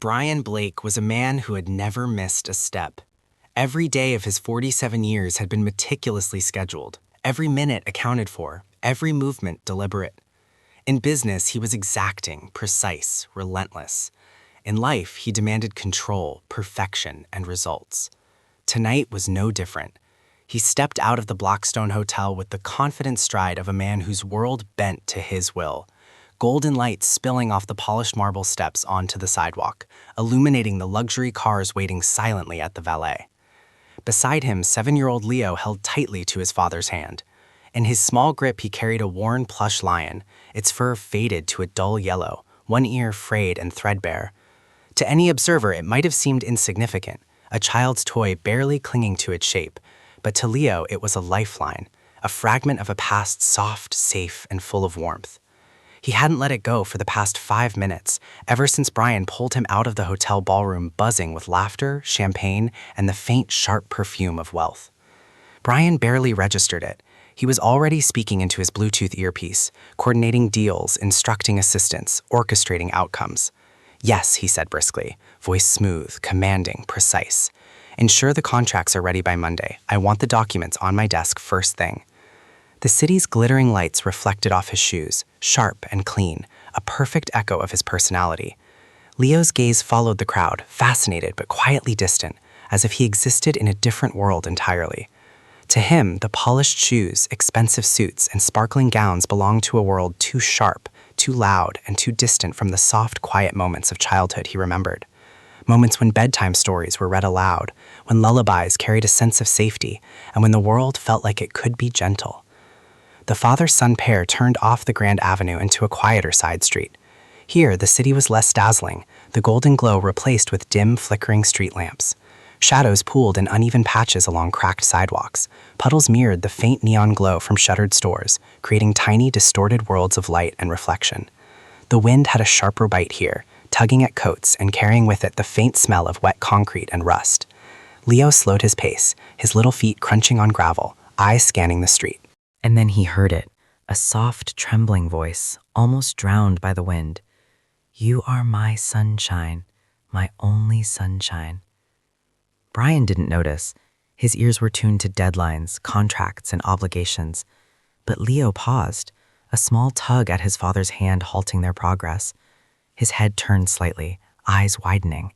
Brian Blake was a man who had never missed a step. Every day of his 47 years had been meticulously scheduled, every minute accounted for, every movement deliberate. In business, he was exacting, precise, relentless. In life, he demanded control, perfection, and results. Tonight was no different. He stepped out of the Blackstone Hotel with the confident stride of a man whose world bent to his will. Golden lights spilling off the polished marble steps onto the sidewalk, illuminating the luxury cars waiting silently at the valet. Beside him, 7-year-old Leo held tightly to his father's hand. In his small grip, he carried a worn plush lion, its fur faded to a dull yellow, one ear frayed and threadbare. To any observer, it might have seemed insignificant, a child's toy barely clinging to its shape, but to Leo it was a lifeline, a fragment of a past soft, safe, and full of warmth. He hadn't let it go for the past 5 minutes, ever since Brian pulled him out of the hotel ballroom buzzing with laughter, champagne, and the faint, sharp perfume of wealth. Brian barely registered it. He was already speaking into his Bluetooth earpiece, coordinating deals, instructing assistants, orchestrating outcomes. "Yes," he said briskly, voice smooth, commanding, precise. "Ensure the contracts are ready by Monday. I want the documents on my desk first thing." The city's glittering lights reflected off his shoes, sharp and clean, a perfect echo of his personality. Leo's gaze followed the crowd, fascinated but quietly distant, as if he existed in a different world entirely. To him, the polished shoes, expensive suits, and sparkling gowns belonged to a world too sharp, too loud, and too distant from the soft, quiet moments of childhood he remembered. Moments when bedtime stories were read aloud, when lullabies carried a sense of safety, and when the world felt like it could be gentle. The father-son pair turned off the Grand Avenue into a quieter side street. Here, the city was less dazzling, the golden glow replaced with dim, flickering street lamps. Shadows pooled in uneven patches along cracked sidewalks. Puddles mirrored the faint neon glow from shuttered stores, creating tiny, distorted worlds of light and reflection. The wind had a sharper bite here, tugging at coats and carrying with it the faint smell of wet concrete and rust. Leo slowed his pace, his little feet crunching on gravel, eyes scanning the street. And then he heard it, a soft, trembling voice, almost drowned by the wind. "You are my sunshine, my only sunshine." Brian didn't notice. His ears were tuned to deadlines, contracts, and obligations. But Leo paused, a small tug at his father's hand halting their progress. His head turned slightly, eyes widening.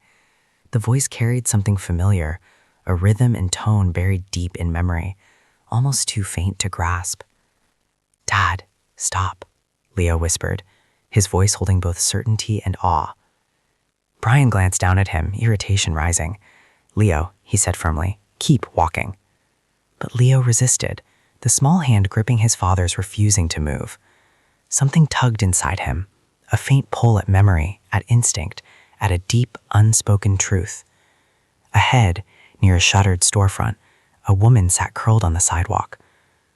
The voice carried something familiar, a rhythm and tone buried deep in memory, almost too faint to grasp. "Dad, stop," Leo whispered, his voice holding both certainty and awe. Brian glanced down at him, irritation rising. "Leo," he said firmly, "keep walking." But Leo resisted, the small hand gripping his father's refusing to move. Something tugged inside him, a faint pull at memory, at instinct, at a deep, unspoken truth. Ahead, near a shuttered storefront, a woman sat curled on the sidewalk.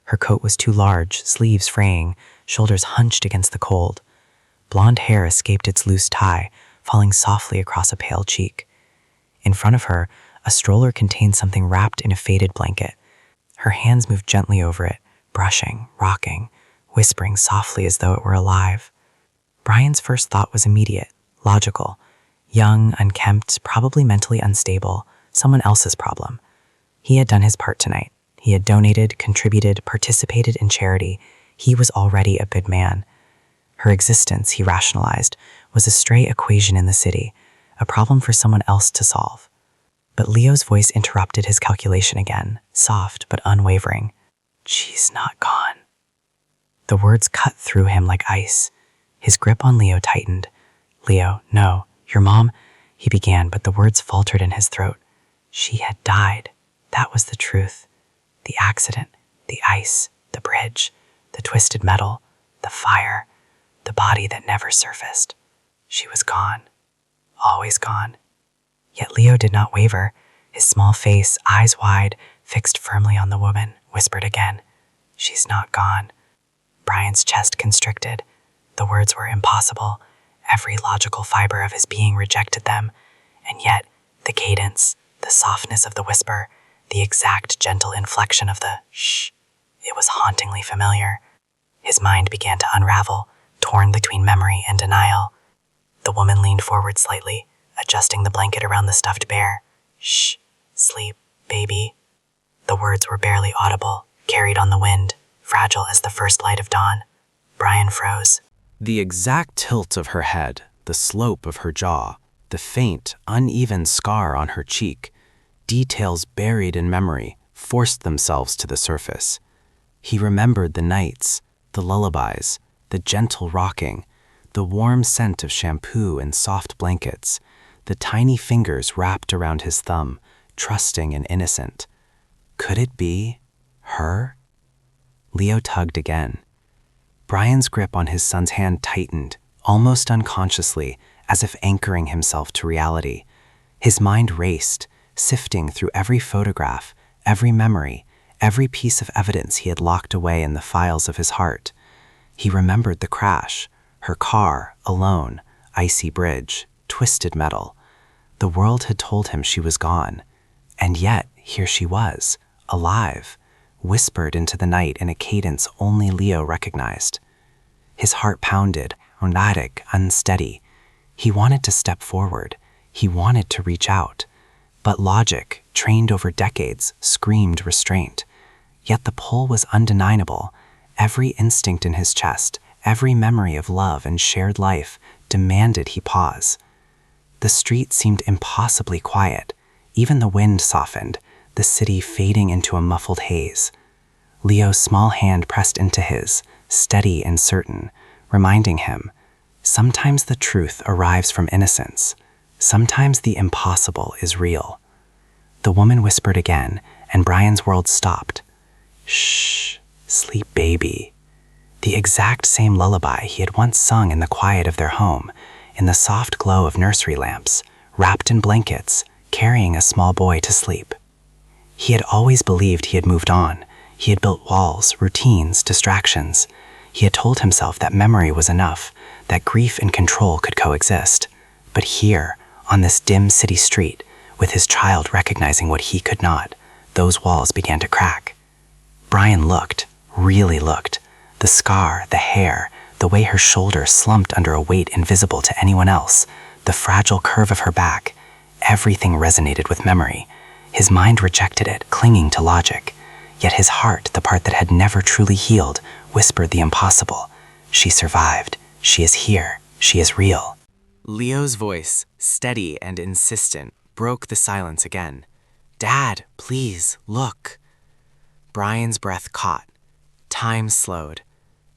Her coat was too large, sleeves fraying, shoulders hunched against the cold. Blonde hair escaped its loose tie, falling softly across a pale cheek. In front of her, a stroller contained something wrapped in a faded blanket. Her hands moved gently over it, brushing, rocking, whispering softly as though it were alive. Brian's first thought was immediate, logical. Young, unkempt, probably mentally unstable, someone else's problem. He had done his part tonight. He had donated, contributed, participated in charity. He was already a good man. Her existence, he rationalized, was a stray equation in the city, a problem for someone else to solve. But Leo's voice interrupted his calculation again, soft but unwavering. "She's not gone." The words cut through him like ice. His grip on Leo tightened. "Leo, no, your mom," he began, but the words faltered in his throat. She had died. That was the truth. The accident, the ice, the bridge, the twisted metal, the fire, the body that never surfaced. She was gone. Always gone. Yet Leo did not waver. His small face, eyes wide, fixed firmly on the woman, whispered again, "She's not gone." Brian's chest constricted. The words were impossible. Every logical fiber of his being rejected them. And yet, the cadence, the softness of the whisper, the exact gentle inflection of the shh, it was hauntingly familiar. His mind began to unravel, torn between memory and denial. The woman leaned forward slightly, adjusting the blanket around the stuffed bear. "Shh, sleep, baby." The words were barely audible, carried on the wind, fragile as the first light of dawn. Brian froze. The exact tilt of her head, the slope of her jaw, the faint, uneven scar on her cheek, details buried in memory, forced themselves to the surface. He remembered the nights, the lullabies, the gentle rocking, the warm scent of shampoo and soft blankets, the tiny fingers wrapped around his thumb, trusting and innocent. Could it be her? Leo tugged again. Brian's grip on his son's hand tightened, almost unconsciously, as if anchoring himself to reality. His mind raced, sifting through every photograph, every memory, every piece of evidence he had locked away in the files of his heart. He remembered the crash, her car, alone, icy bridge, twisted metal. The world had told him she was gone, and yet here she was, alive, whispered into the night in a cadence only Leo recognized. His heart pounded, erratic, unsteady. He wanted to step forward. He wanted to reach out. But logic, trained over decades, screamed restraint. Yet the pull was undeniable. Every instinct in his chest, every memory of love and shared life, demanded he pause. The street seemed impossibly quiet. Even the wind softened, the city fading into a muffled haze. Leo's small hand pressed into his, steady and certain, reminding him, sometimes the truth arrives from innocence. Sometimes the impossible is real. The woman whispered again, and Brian's world stopped. "Shh, sleep, baby." The exact same lullaby he had once sung in the quiet of their home, in the soft glow of nursery lamps, wrapped in blankets, carrying a small boy to sleep. He had always believed he had moved on. He had built walls, routines, distractions. He had told himself that memory was enough, that grief and control could coexist. But here, on this dim city street, with his child recognizing what he could not, those walls began to crack. Brian looked, really looked. The scar, the hair, the way her shoulders slumped under a weight invisible to anyone else, the fragile curve of her back, everything resonated with memory. His mind rejected it, clinging to logic. Yet his heart, the part that had never truly healed, whispered the impossible. She survived. She is here. She is real. Leo's voice, steady and insistent, broke the silence again. "Dad, please, look." Brian's breath caught. Time slowed.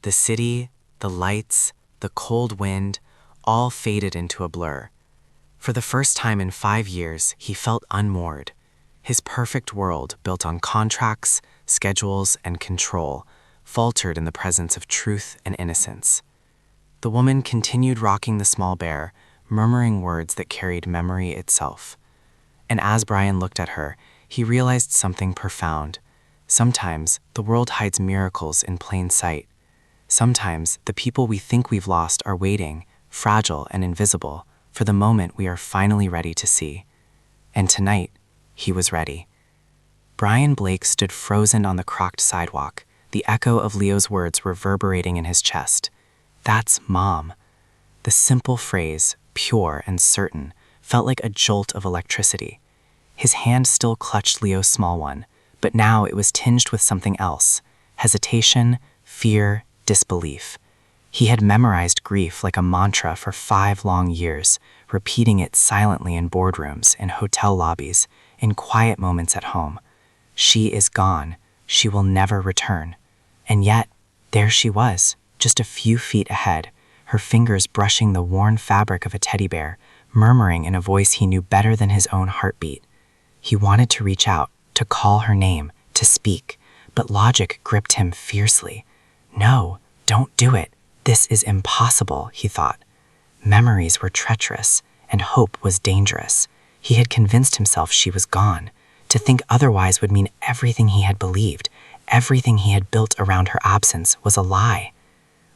The city, the lights, the cold wind, all faded into a blur. For the first time in 5 years, he felt unmoored. His perfect world, built on contracts, schedules, and control, faltered in the presence of truth and innocence. The woman continued rocking the small bear, murmuring words that carried memory itself. And as Brian looked at her, he realized something profound. Sometimes the world hides miracles in plain sight. Sometimes the people we think we've lost are waiting, fragile and invisible, for the moment we are finally ready to see. And tonight, he was ready. Brian Blake stood frozen on the crocked sidewalk, the echo of Leo's words reverberating in his chest. "That's Mom." The simple phrase, pure and certain, felt like a jolt of electricity. His hand still clutched Leo's small one, but now it was tinged with something else: hesitation, fear, disbelief. He had memorized grief like a mantra for 5 long years, repeating it silently in boardrooms, in hotel lobbies, in quiet moments at home. She is gone. She will never return. And yet, there she was, just a few feet ahead, her fingers brushing the worn fabric of a teddy bear, murmuring in a voice he knew better than his own heartbeat. He wanted to reach out, to call her name, to speak, but logic gripped him fiercely. "No, don't do it. This is impossible," he thought. Memories were treacherous, and hope was dangerous. He had convinced himself she was gone. To think otherwise would mean everything he had believed, everything he had built around her absence, was a lie.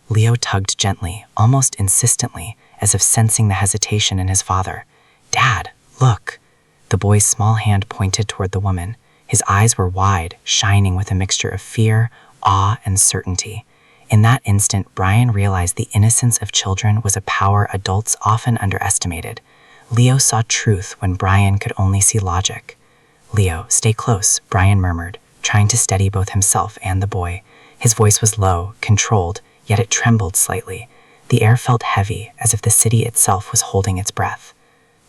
Leo tugged gently, almost insistently, as if sensing the hesitation in his father. "Dad, look." The boy's small hand pointed toward the woman. His eyes were wide, shining with a mixture of fear, awe, and certainty. In that instant, Brian realized the innocence of children was a power adults often underestimated. Leo saw truth when Brian could only see logic. "Leo, stay close," Brian murmured, trying to steady both himself and the boy. His voice was low, controlled, yet it trembled slightly. The air felt heavy, as if the city itself was holding its breath.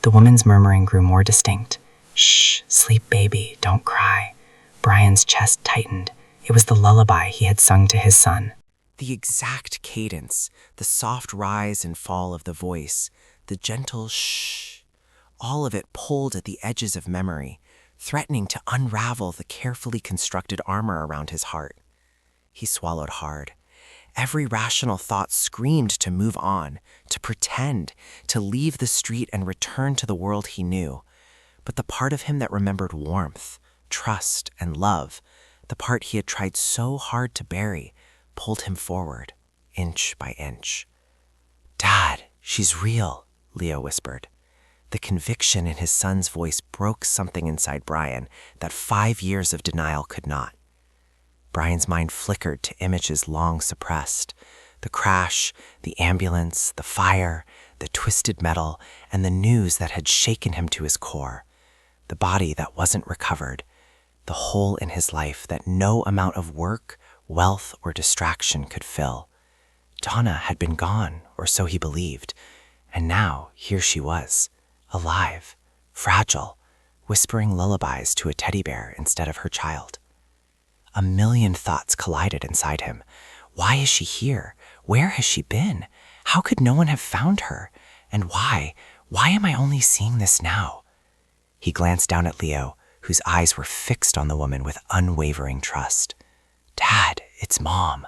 The woman's murmuring grew more distinct. "Shh, sleep, baby, don't cry." Brian's chest tightened. It was the lullaby he had sung to his son. The exact cadence, the soft rise and fall of the voice, the gentle shh, all of it pulled at the edges of memory, threatening to unravel the carefully constructed armor around his heart. He swallowed hard. Every rational thought screamed to move on, to pretend, to leave the street and return to the world he knew. But the part of him that remembered warmth, trust, and love, the part he had tried so hard to bury, pulled him forward, inch by inch. "Dad, she's real," Leo whispered. The conviction in his son's voice broke something inside Brian that 5 years of denial could not. Brian's mind flickered to images long suppressed. The crash, the ambulance, the fire, the twisted metal, and the news that had shaken him to his core. The body that wasn't recovered. The hole in his life that no amount of work, wealth, or distraction could fill. Donna had been gone, or so he believed, and now here she was, alive, fragile, whispering lullabies to a teddy bear instead of her child. A million thoughts collided inside him. Why is she here? Where has she been? How could no one have found her? And why? Why am I only seeing this now? He glanced down at Leo, whose eyes were fixed on the woman with unwavering trust. "Dad, it's Mom."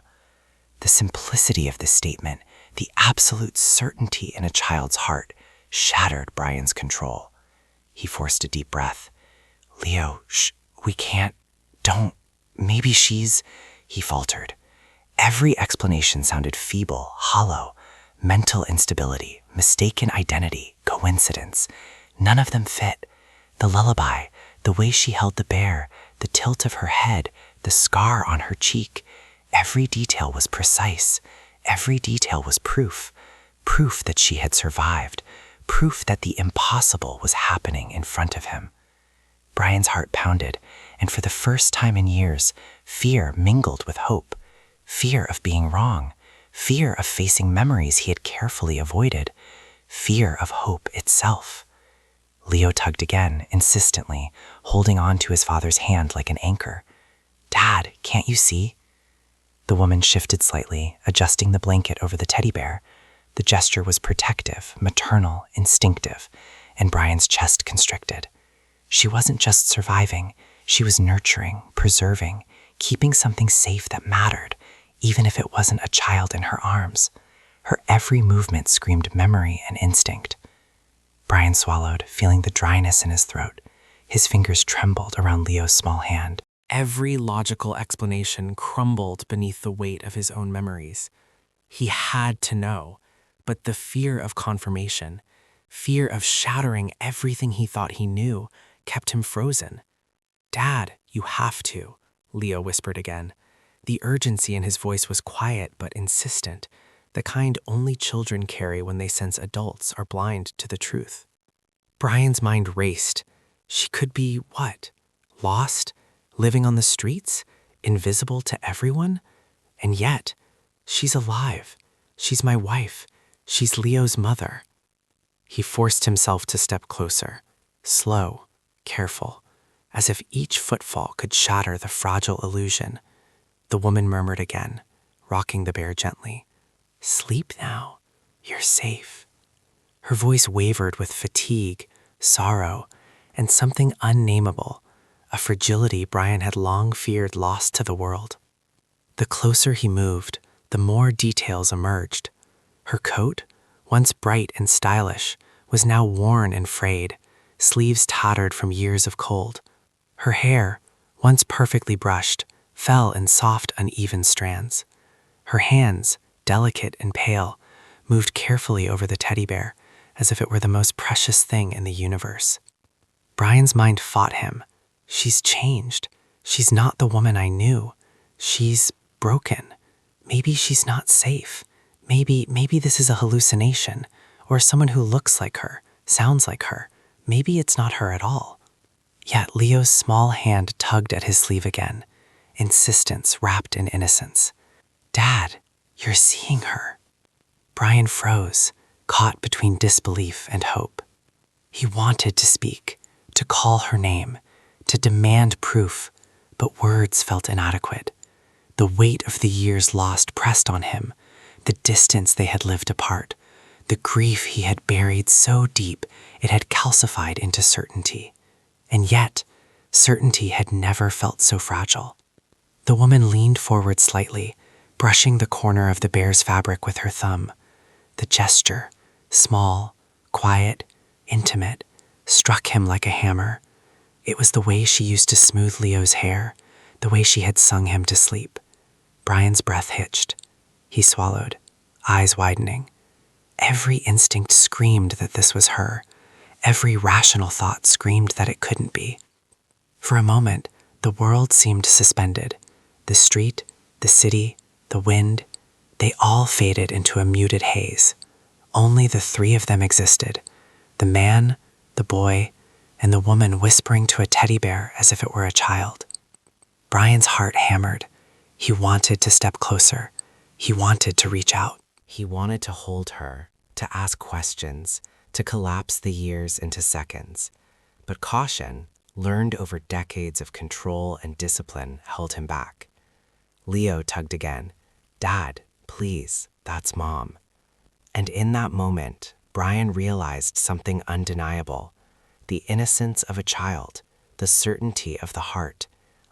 The simplicity of this statement, the absolute certainty in a child's heart, shattered Brian's control. He forced a deep breath. "Leo, shh, we can't, don't, maybe she's," he faltered. Every explanation sounded feeble, hollow. Mental instability, mistaken identity, coincidence. None of them fit. The lullaby, the way she held the bear, the tilt of her head, the scar on her cheek. Every detail was precise. Every detail was proof. Proof that she had survived. Proof that the impossible was happening in front of him. Brian's heart pounded, and for the first time in years, fear mingled with hope. Fear of being wrong. Fear of facing memories he had carefully avoided. Fear of hope itself. Leo tugged again, insistently, holding on to his father's hand like an anchor. "Dad, can't you see?" The woman shifted slightly, adjusting the blanket over the teddy bear. The gesture was protective, maternal, instinctive, and Brian's chest constricted. She wasn't just surviving, she was nurturing, preserving, keeping something safe that mattered, even if it wasn't a child in her arms. Her every movement screamed memory and instinct. Brian swallowed, feeling the dryness in his throat. His fingers trembled around Leo's small hand. Every logical explanation crumbled beneath the weight of his own memories. He had to know, but the fear of confirmation, fear of shattering everything he thought he knew, kept him frozen. "Dad, you have to," Leo whispered again. The urgency in his voice was quiet but insistent, the kind only children carry when they sense adults are blind to the truth. Brian's mind raced. She could be what? Lost? Living on the streets? Invisible to everyone? And yet, she's alive. She's my wife. She's Leo's mother. He forced himself to step closer, slow, careful, as if each footfall could shatter the fragile illusion. The woman murmured again, rocking the bear gently. "Sleep now. You're safe." Her voice wavered with fatigue, sorrow, and something unnameable, a fragility Brian had long feared lost to the world. The closer he moved, the more details emerged. Her coat, once bright and stylish, was now worn and frayed, sleeves tattered from years of cold. Her hair, once perfectly brushed, fell in soft, uneven strands. Her hands, delicate and pale, moved carefully over the teddy bear, as if it were the most precious thing in the universe. Brian's mind fought him. She's changed. She's not the woman I knew. She's broken. Maybe she's not safe. Maybe this is a hallucination, or someone who looks like her, Sounds like her. Maybe it's not her at all. Yet Leo's small hand tugged at his sleeve again, insistence wrapped in innocence. Dad, you're seeing her. Brian froze, caught between disbelief and hope. He wanted to speak, to call her name, to demand proof, but words felt inadequate. The weight of the years lost pressed on him, the distance they had lived apart, the grief he had buried so deep it had calcified into certainty. And yet, certainty had never felt so fragile. The woman leaned forward slightly, brushing the corner of the bear's fabric with her thumb. The gesture, small, quiet, intimate, struck him like a hammer. It was the way she used to smooth Leo's hair, the way she had sung him to sleep. Brian's breath hitched. He swallowed, eyes widening. Every instinct screamed that this was her. Every rational thought screamed that it couldn't be. For a moment, the world seemed suspended. The street, the city, the wind, they all faded into a muted haze. Only the three of them existed, the man, the boy, and the woman whispering to a teddy bear as if it were a child. Brian's heart hammered. He wanted to step closer. He wanted to reach out. He wanted to hold her, to ask questions, to collapse the years into seconds. But caution, learned over decades of control and discipline, held him back. Leo tugged again. Dad, please, that's Mom. And in that moment, Brian realized something undeniable. The innocence of a child, the certainty of the heart,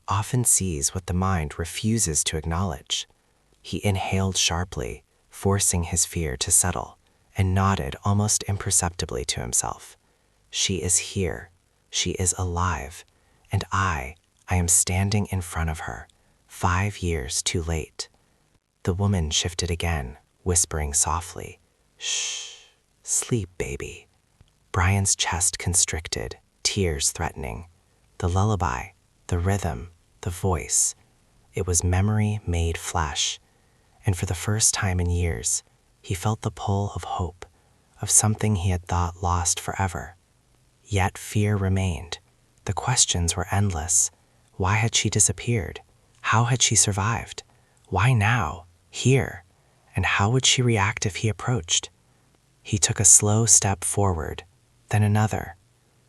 often sees what the mind refuses to acknowledge. He inhaled sharply, forcing his fear to settle, and nodded almost imperceptibly to himself. She is here. She is alive. And I am standing in front of her, 5 years too late. The woman shifted again, whispering softly, "Shh, sleep, baby." Brian's chest constricted, tears threatening. The lullaby, the rhythm, the voice. It was memory made flesh. And for the first time in years, he felt the pull of hope, of something he had thought lost forever. Yet fear remained. The questions were endless. Why had she disappeared? How had she survived? Why now? Here? And how would she react if he approached? He took a slow step forward, then another.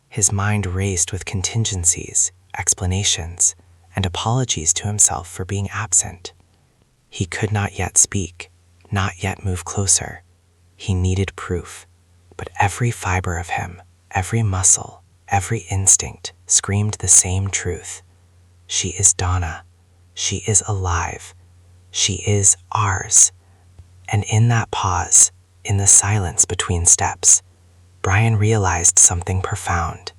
His mind raced with contingencies, explanations, and apologies to himself for being absent. He could not yet speak, not yet move closer. He needed proof, but every fiber of him, every muscle, every instinct screamed the same truth. She is Donna. She is alive. She is ours. And in that pause, in the silence between steps, Brian realized something profound.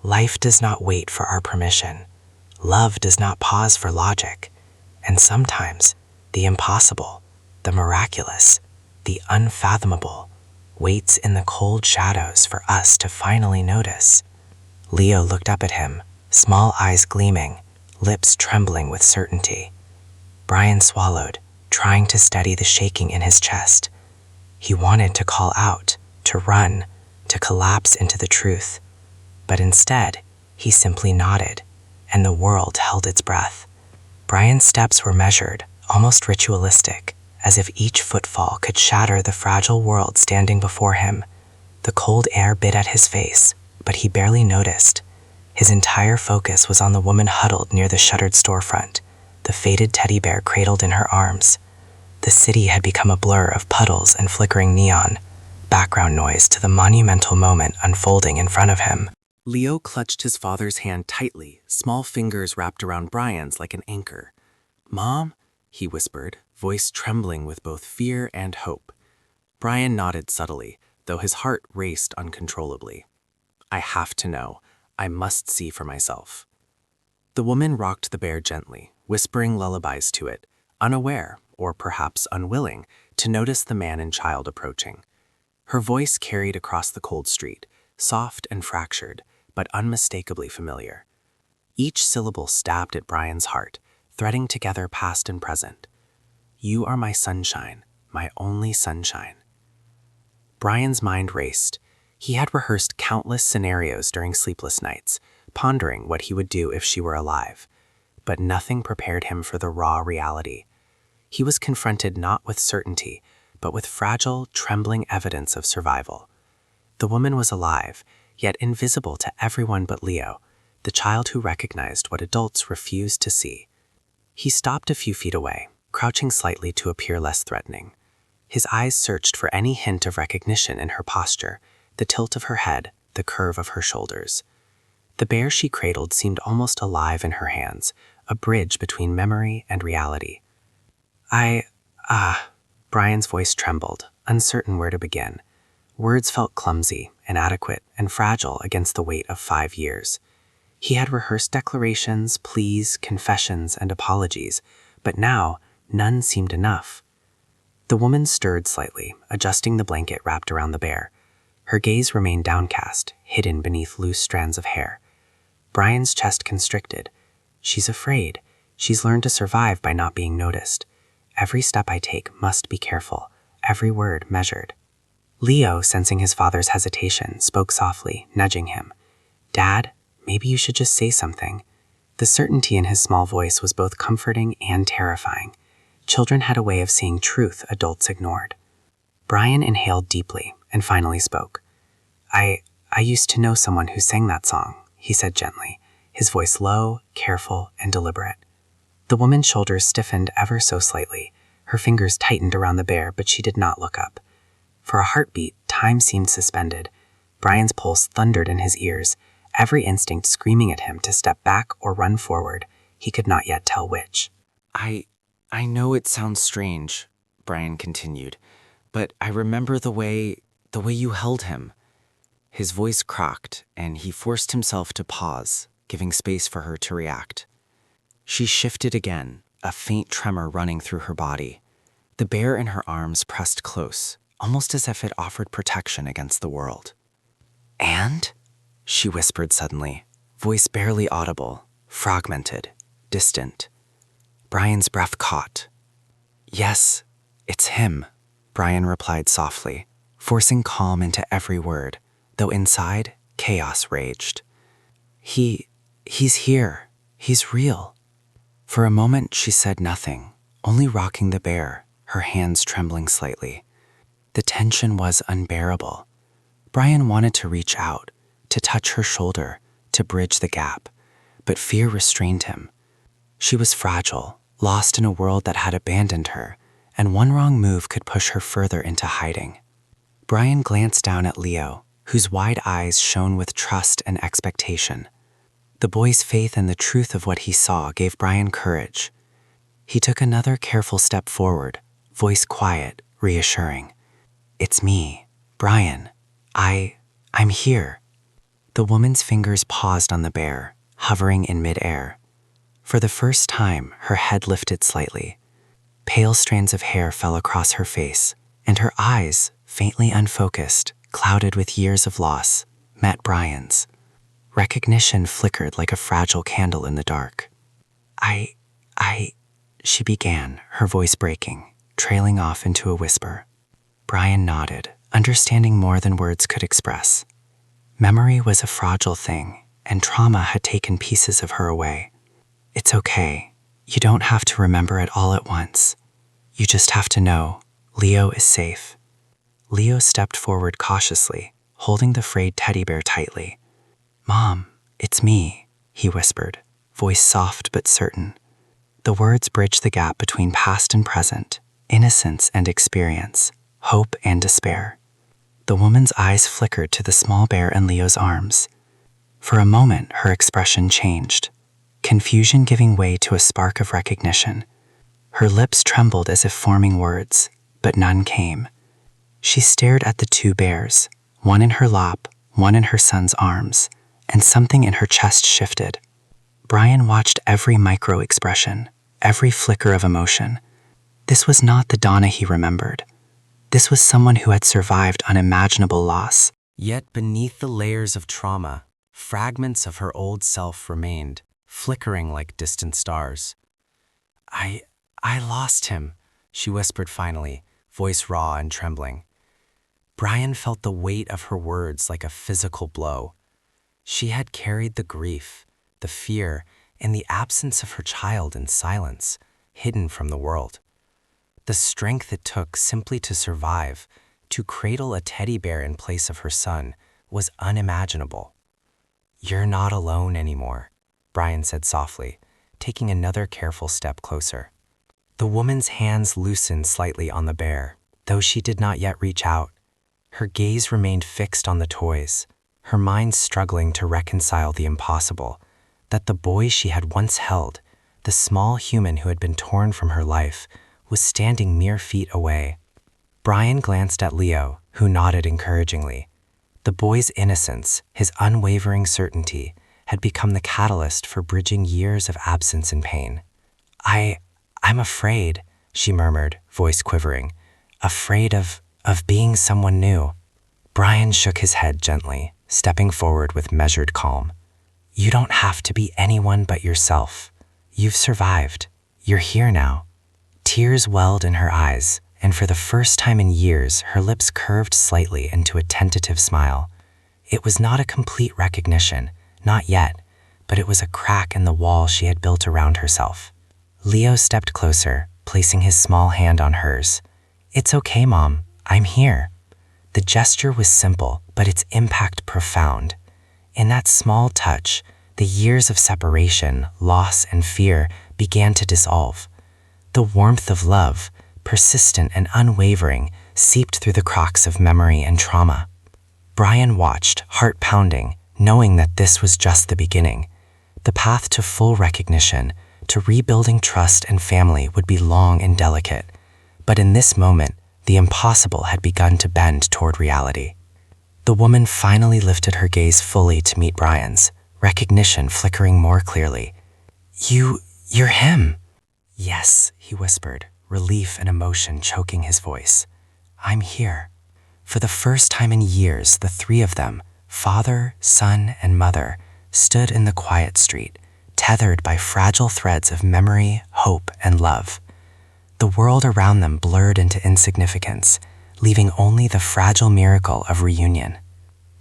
Life does not wait for our permission. Love does not pause for logic. And sometimes, the impossible, the miraculous, the unfathomable, waits in the cold shadows for us to finally notice. Leo looked up at him, small eyes gleaming, lips trembling with certainty. Brian swallowed, trying to steady the shaking in his chest. He wanted to call out, to run, to collapse into the truth. But instead, he simply nodded, and the world held its breath. Brian's steps were measured, almost ritualistic, as if each footfall could shatter the fragile world standing before him. The cold air bit at his face, but he barely noticed. His entire focus was on the woman huddled near the shuttered storefront, the faded teddy bear cradled in her arms. The city had become a blur of puddles and flickering neon, background noise to the monumental moment unfolding in front of him. Leo clutched his father's hand tightly, small fingers wrapped around Brian's like an anchor. "Mom?" he whispered, voice trembling with both fear and hope. Brian nodded subtly, though his heart raced uncontrollably. "I have to know. I must see for myself." The woman rocked the bear gently, whispering lullabies to it, unaware, or perhaps unwilling, to notice the man and child approaching. Her voice carried across the cold street, soft and fractured, but unmistakably familiar. Each syllable stabbed at Brian's heart, threading together past and present. "You are my sunshine, my only sunshine." Brian's mind raced. He had rehearsed countless scenarios during sleepless nights, pondering what he would do if she were alive. But nothing prepared him for the raw reality. He was confronted not with certainty, but with fragile, trembling evidence of survival. The woman was alive, yet invisible to everyone but Leo, the child who recognized what adults refused to see. He stopped a few feet away, crouching slightly to appear less threatening. His eyes searched for any hint of recognition in her posture, the tilt of her head, the curve of her shoulders. The bear she cradled seemed almost alive in her hands, a bridge between memory and reality. Brian's voice trembled, uncertain where to begin. Words felt clumsy, inadequate, and fragile against the weight of 5 years. He had rehearsed declarations, pleas, confessions, and apologies, but now none seemed enough. The woman stirred slightly, adjusting the blanket wrapped around the bear. Her gaze remained downcast, hidden beneath loose strands of hair. Brian's chest constricted. She's afraid. She's learned to survive by not being noticed. Every step I take must be careful, every word measured. Leo, sensing his father's hesitation, spoke softly, nudging him. Dad, maybe you should just say something. The certainty in his small voice was both comforting and terrifying. Children had a way of seeing truth adults ignored. Brian inhaled deeply and finally spoke. I used to know someone who sang that song, he said gently, his voice low, careful, and deliberate. The woman's shoulders stiffened ever so slightly. Her fingers tightened around the bear, but she did not look up. For a heartbeat, time seemed suspended. Brian's pulse thundered in his ears, every instinct screaming at him to step back or run forward. He could not yet tell which. I know it sounds strange, Brian continued, but I remember the way you held him. His voice croaked, and he forced himself to pause, giving space for her to react. She shifted again, a faint tremor running through her body. The bear in her arms pressed close, almost as if it offered protection against the world. And? She whispered suddenly, voice barely audible, fragmented, distant. Brian's breath caught. Yes, it's him, Brian replied softly, forcing calm into every word, though inside, chaos raged. He's here. He's real. For a moment, she said nothing, only rocking the bear, her hands trembling slightly. The tension was unbearable. Brian wanted to reach out, to touch her shoulder, to bridge the gap, but fear restrained him. She was fragile, lost in a world that had abandoned her, and one wrong move could push her further into hiding. Brian glanced down at Leo, whose wide eyes shone with trust and expectation. The boy's faith in the truth of what he saw gave Brian courage. He took another careful step forward, voice quiet, reassuring. It's me, Brian. I'm here. The woman's fingers paused on the bear, hovering in midair. For the first time, her head lifted slightly. Pale strands of hair fell across her face, and her eyes, faintly unfocused, clouded with years of loss, met Brian's. Recognition flickered like a fragile candle in the dark. She began, her voice breaking, trailing off into a whisper. Brian nodded, understanding more than words could express. Memory was a fragile thing, and trauma had taken pieces of her away. It's okay. You don't have to remember it all at once. You just have to know Leo is safe. Leo stepped forward cautiously, holding the frayed teddy bear tightly. Mom, it's me, he whispered, voice soft but certain. The words bridged the gap between past and present, innocence and experience, hope and despair. The woman's eyes flickered to the small bear in Leo's arms. For a moment, her expression changed, confusion giving way to a spark of recognition. Her lips trembled as if forming words, but none came. She stared at the two bears, one in her lap, one in her son's arms, and something in her chest shifted. Brian watched every micro-expression, every flicker of emotion. This was not the Donna he remembered. This was someone who had survived unimaginable loss. Yet beneath the layers of trauma, fragments of her old self remained, flickering like distant stars. I lost him, she whispered finally, voice raw and trembling. Brian felt the weight of her words like a physical blow. She had carried the grief, the fear, and the absence of her child in silence, hidden from the world. The strength it took simply to survive, to cradle a teddy bear in place of her son, was unimaginable. "You're not alone anymore," Brian said softly, taking another careful step closer. The woman's hands loosened slightly on the bear, though she did not yet reach out. Her gaze remained fixed on the toys, her mind struggling to reconcile the impossible, that the boy she had once held, the small human who had been torn from her life, was standing mere feet away. Brian glanced at Leo, who nodded encouragingly. The boy's innocence, his unwavering certainty, had become the catalyst for bridging years of absence and pain. I'm afraid," she murmured, voice quivering, "afraid of being someone new." Brian shook his head gently, stepping forward with measured calm. "You don't have to be anyone but yourself. You've survived. You're here now." Tears welled in her eyes, and for the first time in years, her lips curved slightly into a tentative smile. It was not a complete recognition, not yet, but it was a crack in the wall she had built around herself. Leo stepped closer, placing his small hand on hers. "It's okay, Mom. I'm here." The gesture was simple, but its impact profound. In that small touch, the years of separation, loss, and fear began to dissolve. The warmth of love, persistent and unwavering, seeped through the cracks of memory and trauma. Brian watched, heart pounding, knowing that this was just the beginning. The path to full recognition, to rebuilding trust and family, would be long and delicate. But in this moment, the impossible had begun to bend toward reality. The woman finally lifted her gaze fully to meet Brian's, recognition flickering more clearly. You're him." "Yes," he whispered, relief and emotion choking his voice. "I'm here." For the first time in years, the three of them, father, son, and mother, stood in the quiet street, tethered by fragile threads of memory, hope, and love. The world around them blurred into insignificance, leaving only the fragile miracle of reunion.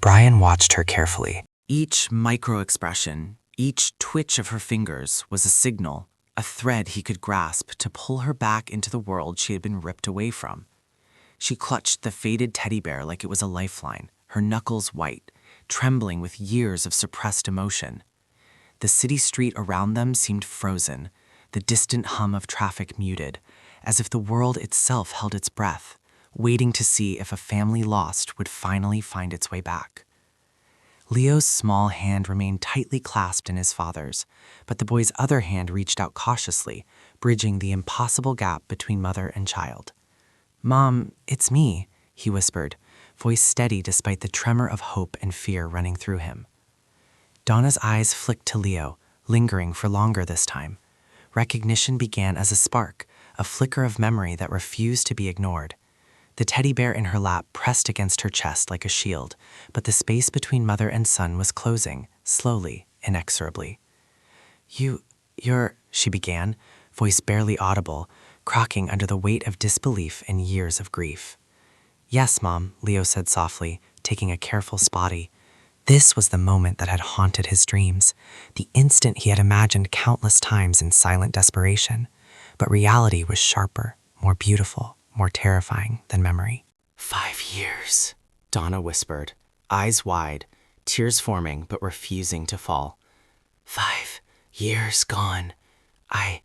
Brian watched her carefully. Each micro-expression, each twitch of her fingers was a signal, a thread he could grasp to pull her back into the world she had been ripped away from. She clutched the faded teddy bear like it was a lifeline, her knuckles white, trembling with years of suppressed emotion. The city street around them seemed frozen, the distant hum of traffic muted, as if the world itself held its breath, waiting to see if a family lost would finally find its way back. Leo's small hand remained tightly clasped in his father's, but the boy's other hand reached out cautiously, bridging the impossible gap between mother and child. "Mom, it's me," he whispered, voice steady despite the tremor of hope and fear running through him. Donna's eyes flicked to Leo, lingering for longer this time. Recognition began as a spark, a flicker of memory that refused to be ignored. The teddy bear in her lap pressed against her chest like a shield, but the space between mother and son was closing, slowly, inexorably. You're, she began, voice barely audible, crocking under the weight of disbelief and years of grief. "Yes, Mom," Leo said softly, taking a careful spotty. This was the moment that had haunted his dreams, the instant he had imagined countless times in silent desperation. But reality was sharper, more beautiful, more terrifying than memory. 5 years, Donna whispered, eyes wide, tears forming but refusing to fall. 5 years gone. I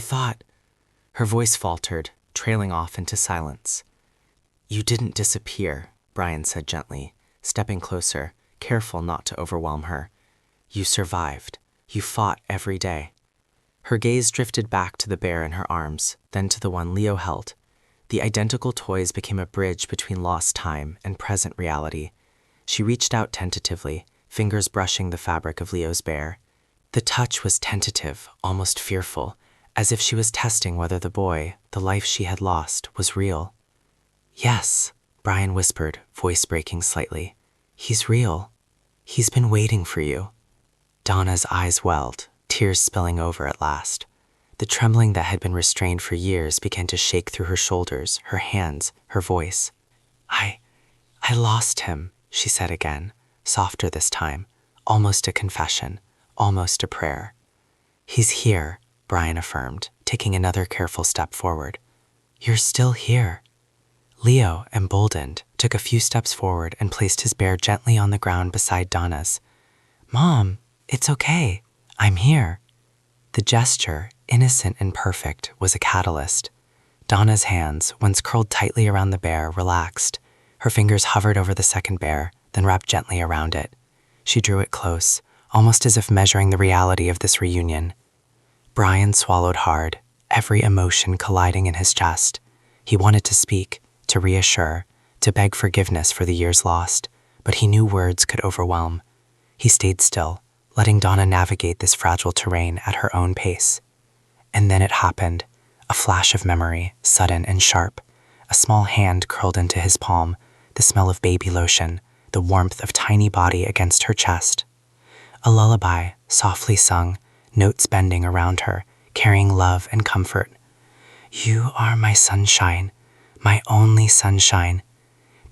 thought... Her voice faltered, trailing off into silence. "You didn't disappear," Brian said gently, stepping closer, careful not to overwhelm her. "You survived. You fought every day." Her gaze drifted back to the bear in her arms, then to the one Leo held. The identical toys became a bridge between lost time and present reality. She reached out tentatively, fingers brushing the fabric of Leo's bear. The touch was tentative, almost fearful, as if she was testing whether the boy, the life she had lost, was real. "Yes," Brian whispered, voice breaking slightly. "He's real. He's been waiting for you." Donna's eyes welled, tears spilling over at last. The trembling that had been restrained for years began to shake through her shoulders, her hands, her voice. I lost him, she said again, softer this time, almost a confession, almost a prayer. He's here, Brian affirmed, taking another careful step forward. You're still here. Leo, emboldened, took a few steps forward and placed his bear gently on the ground beside Donna's. Mom, it's okay. I'm here. The gesture, innocent and perfect, was a catalyst. Donna's hands, once curled tightly around the bear, relaxed. Her fingers hovered over the second bear, then wrapped gently around it. She drew it close, almost as if measuring the reality of this reunion. Brian swallowed hard, every emotion colliding in his chest. He wanted to speak, to reassure, to beg forgiveness for the years lost, but he knew words could overwhelm. He stayed still, letting Donna navigate this fragile terrain at her own pace. And then it happened, a flash of memory, sudden and sharp. A small hand curled into his palm, the smell of baby lotion, the warmth of tiny body against her chest. A lullaby, softly sung, notes bending around her, carrying love and comfort. You are my sunshine, my only sunshine.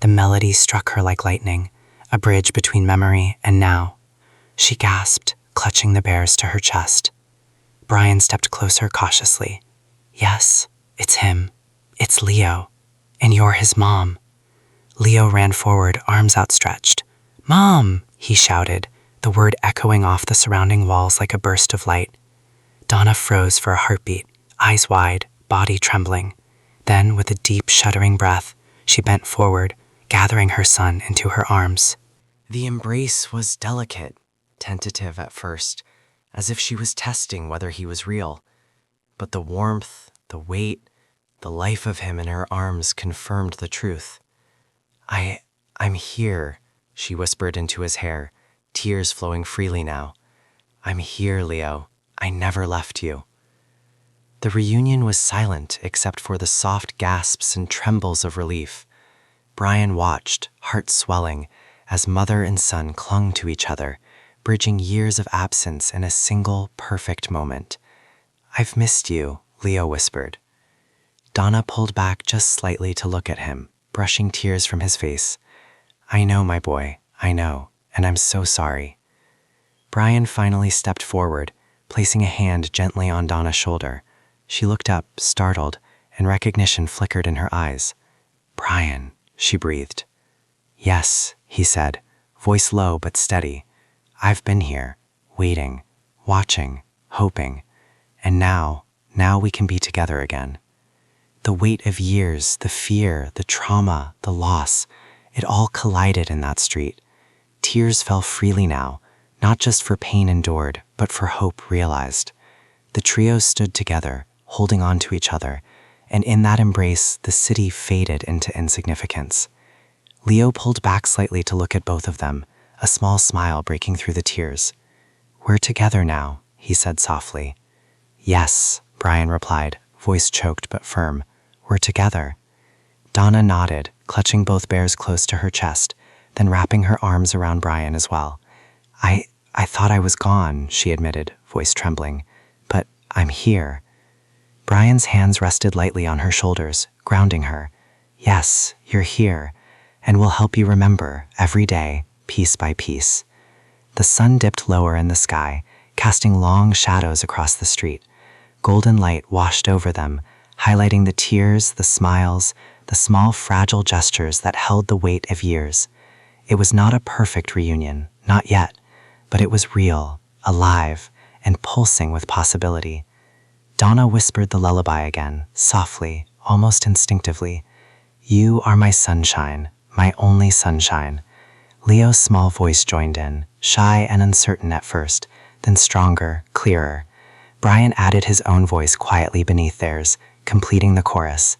The melody struck her like lightning, a bridge between memory and now. She gasped, clutching the bears to her chest. Brian stepped closer cautiously. Yes, it's him. It's Leo. And you're his mom. Leo ran forward, arms outstretched. Mom, he shouted, the word echoing off the surrounding walls like a burst of light. Donna froze for a heartbeat, eyes wide, body trembling. Then, with a deep, shuddering breath, she bent forward, gathering her son into her arms. The embrace was delicate, tentative at first, as if she was testing whether he was real. But the warmth, the weight, the life of him in her arms confirmed the truth. I'm here, she whispered into his hair, tears flowing freely now. I'm here, Leo. I never left you. The reunion was silent except for the soft gasps and trembles of relief. Brian watched, heart swelling, as mother and son clung to each other, bridging years of absence in a single, perfect moment. I've missed you, Leo whispered. Donna pulled back just slightly to look at him, brushing tears from his face. I know, my boy, I know, and I'm so sorry. Brian finally stepped forward, placing a hand gently on Donna's shoulder. She looked up, startled, and recognition flickered in her eyes. Brian, she breathed. Yes, he said, voice low but steady. I've been here, waiting, watching, hoping, and now we can be together again. The weight of years, the fear, the trauma, the loss, it all collided in that street. Tears fell freely now, not just for pain endured, but for hope realized. The trio stood together, holding on to each other, and in that embrace, the city faded into insignificance. Leo pulled back slightly to look at both of them, a small smile breaking through the tears. We're together now, he said softly. Yes, Brian replied, voice choked but firm. We're together. Donna nodded, clutching both bears close to her chest, then wrapping her arms around Brian as well. I thought I was gone, she admitted, voice trembling, but I'm here. Brian's hands rested lightly on her shoulders, grounding her. Yes, you're here, and we'll help you remember every day, piece by piece. The sun dipped lower in the sky, casting long shadows across the street. Golden light washed over them, highlighting the tears, the smiles, the small fragile gestures that held the weight of years. It was not a perfect reunion, not yet, but it was real, alive, and pulsing with possibility. Donna whispered the lullaby again, softly, almost instinctively. You are my sunshine, my only sunshine. Leo's small voice joined in, shy and uncertain at first, then stronger, clearer. Brian added his own voice quietly beneath theirs, completing the chorus.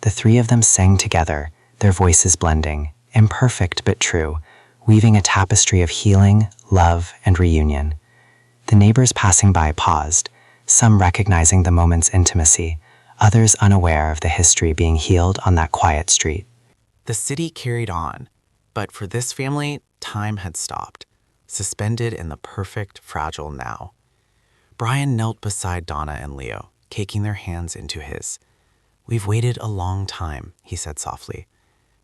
The three of them sang together, their voices blending, imperfect but true, weaving a tapestry of healing, love, and reunion. The neighbors passing by paused, some recognizing the moment's intimacy, others unaware of the history being healed on that quiet street. The city carried on, but for this family, time had stopped, suspended in the perfect, fragile now. Brian knelt beside Donna and Leo, taking their hands into his. We've waited a long time, he said softly.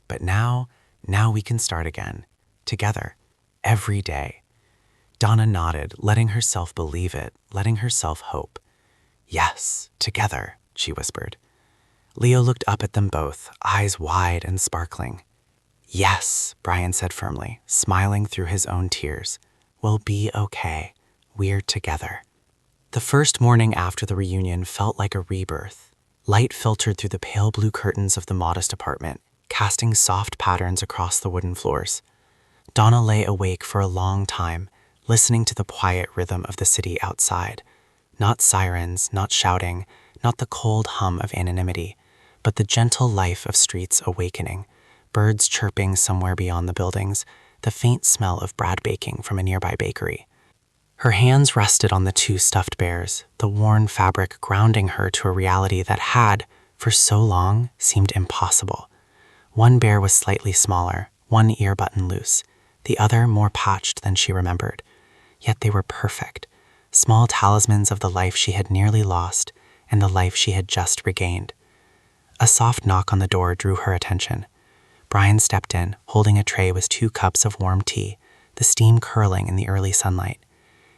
But now Now we can start again. Together. Every day. Donna nodded, letting herself believe it, letting herself hope. Yes, together, she whispered. Leo looked up at them both, eyes wide and sparkling. Yes, Brian said firmly, smiling through his own tears. We'll be okay. We're together. The first morning after the reunion felt like a rebirth. Light filtered through the pale blue curtains of the modest apartment, casting soft patterns across the wooden floors. Donna lay awake for a long time, listening to the quiet rhythm of the city outside. Not sirens, not shouting, not the cold hum of anonymity, but the gentle life of streets awakening, birds chirping somewhere beyond the buildings, the faint smell of bread baking from a nearby bakery. Her hands rested on the two stuffed bears, the worn fabric grounding her to a reality that had, for so long, seemed impossible. One bear was slightly smaller, one ear button loose, the other more patched than she remembered. Yet they were perfect, small talismans of the life she had nearly lost and the life she had just regained. A soft knock on the door drew her attention. Brian stepped in, holding a tray with 2 cups of warm tea, the steam curling in the early sunlight.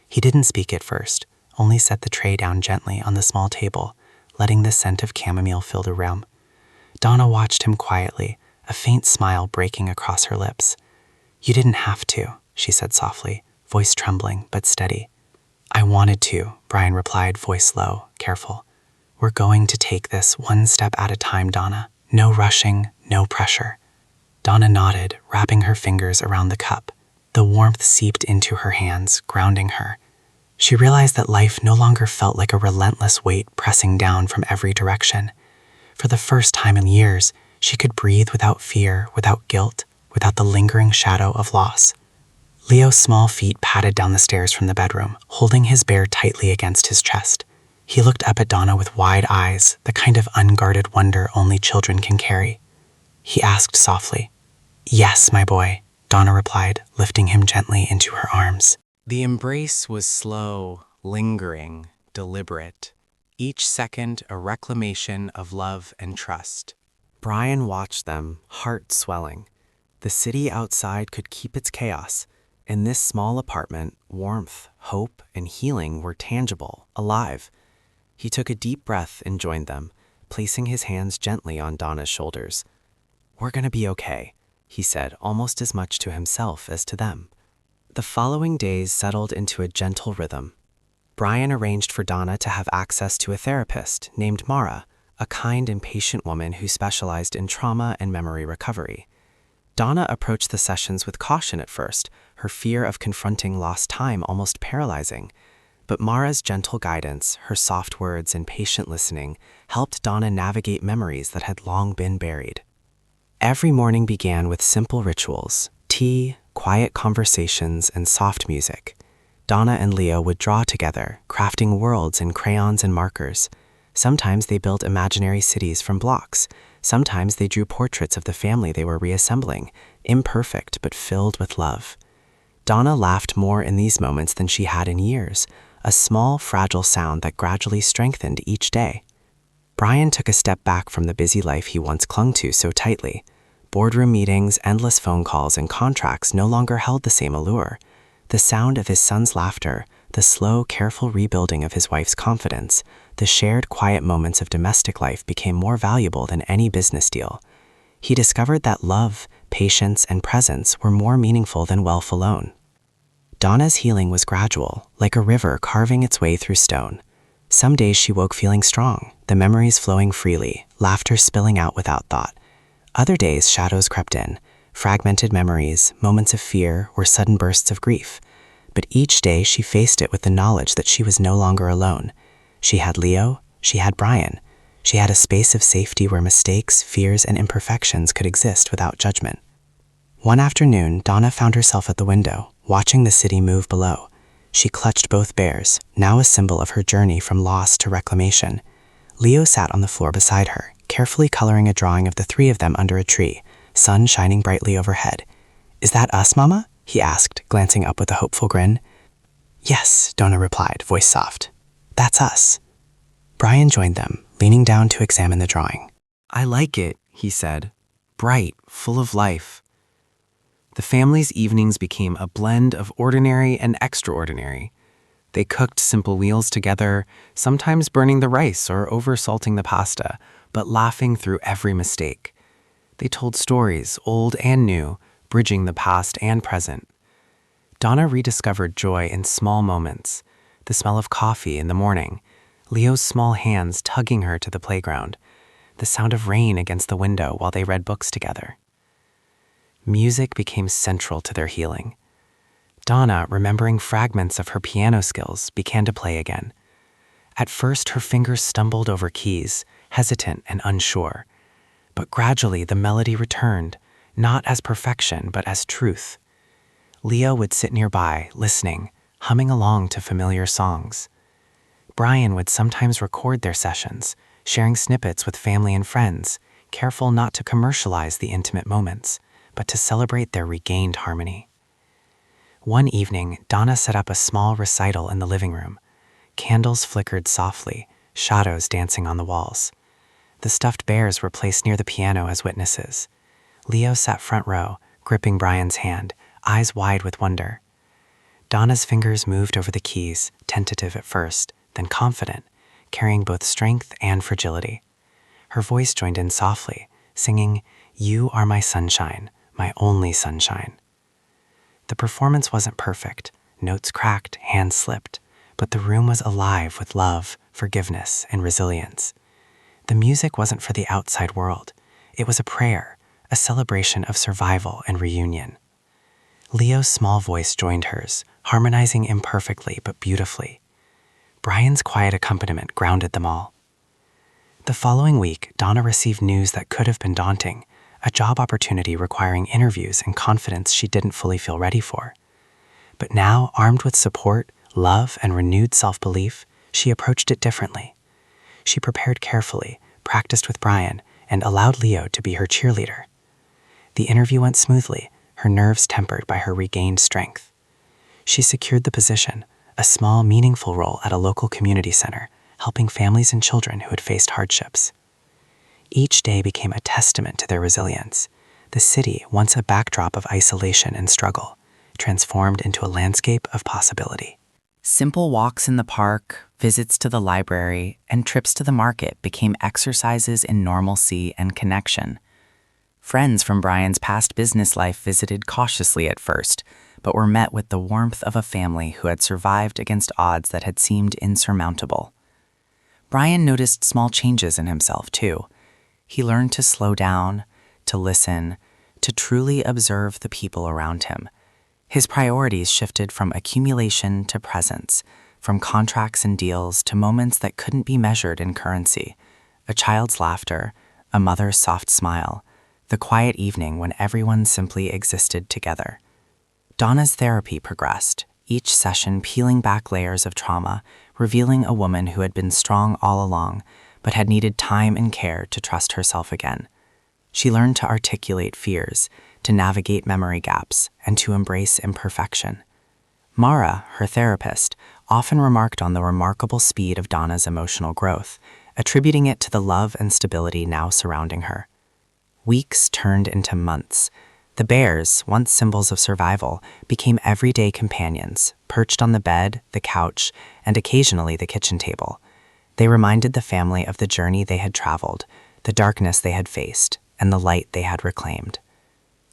He didn't speak at first, only set the tray down gently on the small table, letting the scent of chamomile fill the room. Donna watched him quietly, a faint smile breaking across her lips. You didn't have to, she said softly, voice trembling but steady. I wanted to, Brian replied, voice low, careful. We're going to take this one step at a time, Donna. No rushing, no pressure. Donna nodded, wrapping her fingers around the cup. The warmth seeped into her hands, grounding her. She realized that life no longer felt like a relentless weight pressing down from every direction. For the first time in years, she could breathe without fear, without guilt, without the lingering shadow of loss. Leo's small feet padded down the stairs from the bedroom, holding his bear tightly against his chest. He looked up at Donna with wide eyes, the kind of unguarded wonder only children can carry. He asked softly. Yes, my boy, Donna replied, lifting him gently into her arms. The embrace was slow, lingering, deliberate, each second a reclamation of love and trust. Brian watched them, heart swelling. The city outside could keep its chaos. In this small apartment, warmth, hope, and healing were tangible, alive. He took a deep breath and joined them, placing his hands gently on Donna's shoulders. We're gonna be okay, he said, almost as much to himself as to them. The following days settled into a gentle rhythm. Brian arranged for Donna to have access to a therapist named Mara, a kind and patient woman who specialized in trauma and memory recovery. Donna approached the sessions with caution at first, her fear of confronting lost time almost paralyzing. But Mara's gentle guidance, her soft words, and patient listening helped Donna navigate memories that had long been buried. Every morning began with simple rituals, tea, quiet conversations, and soft music. Donna and Leo would draw together, crafting worlds in crayons and markers. Sometimes they built imaginary cities from blocks. Sometimes they drew portraits of the family they were reassembling, imperfect but filled with love. Donna laughed more in these moments than she had in years, a small, fragile sound that gradually strengthened each day. Brian took a step back from the busy life he once clung to so tightly. Boardroom meetings, endless phone calls, and contracts no longer held the same allure. The sound of his son's laughter, the slow, careful rebuilding of his wife's confidence, the shared quiet moments of domestic life became more valuable than any business deal. He discovered that love, patience, and presence were more meaningful than wealth alone. Donna's healing was gradual, like a river carving its way through stone. Some days she woke feeling strong, the memories flowing freely, laughter spilling out without thought. Other days shadows crept in, fragmented memories, moments of fear, or sudden bursts of grief. But each day she faced it with the knowledge that she was no longer alone. She had Leo, she had Brian. She had a space of safety where mistakes, fears, and imperfections could exist without judgment. One afternoon, Donna found herself at the window, watching the city move below. She clutched both bears, now a symbol of her journey from loss to reclamation. Leo sat on the floor beside her, carefully coloring a drawing of the 3 of them under a tree, sun shining brightly overhead. Is that us, Mama? He asked, glancing up with a hopeful grin. Yes, Donna replied, voice soft. That's us. Brian joined them, leaning down to examine the drawing. I like it, he said. Bright, full of life. The family's evenings became a blend of ordinary and extraordinary. They cooked simple meals together, sometimes burning the rice or oversalting the pasta, but laughing through every mistake. They told stories, old and new, bridging the past and present. Donna rediscovered joy in small moments: the smell of coffee in the morning, Leo's small hands tugging her to the playground, the sound of rain against the window while they read books together. Music became central to their healing. Donna, remembering fragments of her piano skills, began to play again. At first, her fingers stumbled over keys, hesitant and unsure. But gradually the melody returned, not as perfection, but as truth. Leo would sit nearby, listening, humming along to familiar songs. Brian would sometimes record their sessions, sharing snippets with family and friends, careful not to commercialize the intimate moments, but to celebrate their regained harmony. One evening, Donna set up a small recital in the living room. Candles flickered softly, shadows dancing on the walls. The stuffed bears were placed near the piano as witnesses. Leo sat front row, gripping Brian's hand, eyes wide with wonder. Donna's fingers moved over the keys, tentative at first, then confident, carrying both strength and fragility. Her voice joined in softly, singing, "You are my sunshine, my only sunshine." The performance wasn't perfect. Notes cracked, hands slipped, but the room was alive with love, forgiveness, and resilience. The music wasn't for the outside world. It was a prayer, a celebration of survival and reunion. Leo's small voice joined hers, harmonizing imperfectly but beautifully. Brian's quiet accompaniment grounded them all. The following week, Donna received news that could have been daunting, a job opportunity requiring interviews and confidence she didn't fully feel ready for. But now, armed with support, love, and renewed self-belief, she approached it differently. She prepared carefully, practiced with Brian, and allowed Leo to be her cheerleader. The interview went smoothly, her nerves tempered by her regained strength. She secured the position, a small, meaningful role at a local community center, helping families and children who had faced hardships. Each day became a testament to their resilience. The city, once a backdrop of isolation and struggle, transformed into a landscape of possibility. Simple walks in the park, visits to the library, and trips to the market became exercises in normalcy and connection. Friends from Brian's past business life visited cautiously at first, but were met with the warmth of a family who had survived against odds that had seemed insurmountable. Brian noticed small changes in himself, too. He learned to slow down, to listen, to truly observe the people around him. His priorities shifted from accumulation to presence, from contracts and deals to moments that couldn't be measured in currency: a child's laughter, a mother's soft smile, the quiet evening when everyone simply existed together. Donna's therapy progressed, each session peeling back layers of trauma, revealing a woman who had been strong all along, but had needed time and care to trust herself again. She learned to articulate fears, to navigate memory gaps, and to embrace imperfection. Mara, her therapist, often remarked on the remarkable speed of Donna's emotional growth, attributing it to the love and stability now surrounding her. Weeks turned into months. The bears, once symbols of survival, became everyday companions, perched on the bed, the couch, and occasionally the kitchen table. They reminded the family of the journey they had traveled, the darkness they had faced, and the light they had reclaimed.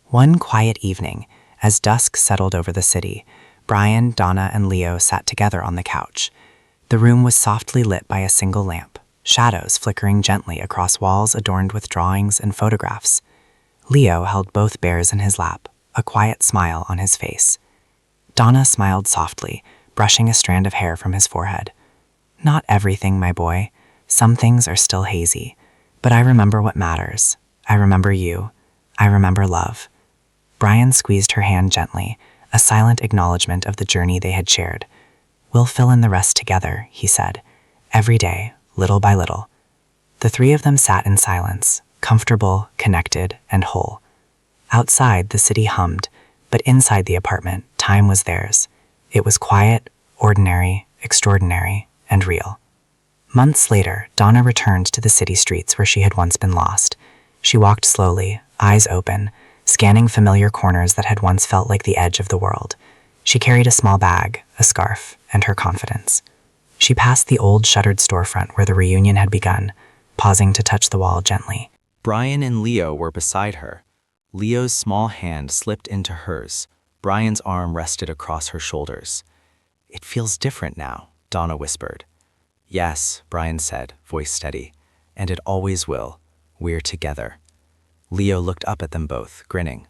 One quiet evening, as dusk settled over the city, Brian, Donna, and Leo sat together on the couch. The room was softly lit by a single lamp, shadows flickering gently across walls adorned with drawings and photographs. Leo held both bears in his lap, a quiet smile on his face. Donna smiled softly, brushing a strand of hair from his forehead. "Not everything, my boy. Some things are still hazy. But I remember what matters. I remember you. I remember love." Brian squeezed her hand gently, a silent acknowledgement of the journey they had shared. "We'll fill in the rest together," he said, "every day, little by little." The three of them sat in silence, comfortable, connected, and whole. Outside, the city hummed, but inside the apartment, time was theirs. It was quiet, ordinary, extraordinary, and real. Months later, Donna returned to the city streets where she had once been lost. She walked slowly, eyes open, scanning familiar corners that had once felt like the edge of the world. She carried a small bag, a scarf, and her confidence. She passed the old shuttered storefront where the reunion had begun, pausing to touch the wall gently. Brian and Leo were beside her. Leo's small hand slipped into hers. Brian's arm rested across her shoulders. "It feels different now," Donna whispered. "Yes," Brian said, voice steady. "And it always will. We're together." Leo looked up at them both, grinning.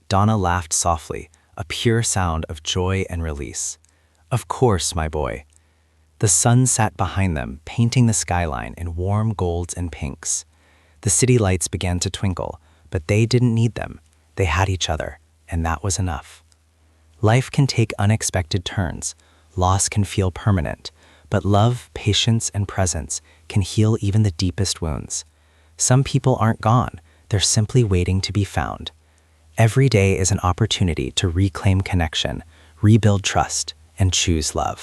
Donna laughed softly, a pure sound of joy and release. "Of course, my boy." The sun sat behind them, painting the skyline in warm golds and pinks. The city lights began to twinkle, but they didn't need them. They had each other, and that was enough. Life can take unexpected turns. Loss can feel permanent, but love, patience, and presence can heal even the deepest wounds. Some people aren't gone. They're simply waiting to be found. Every day is an opportunity to reclaim connection, rebuild trust, and choose love.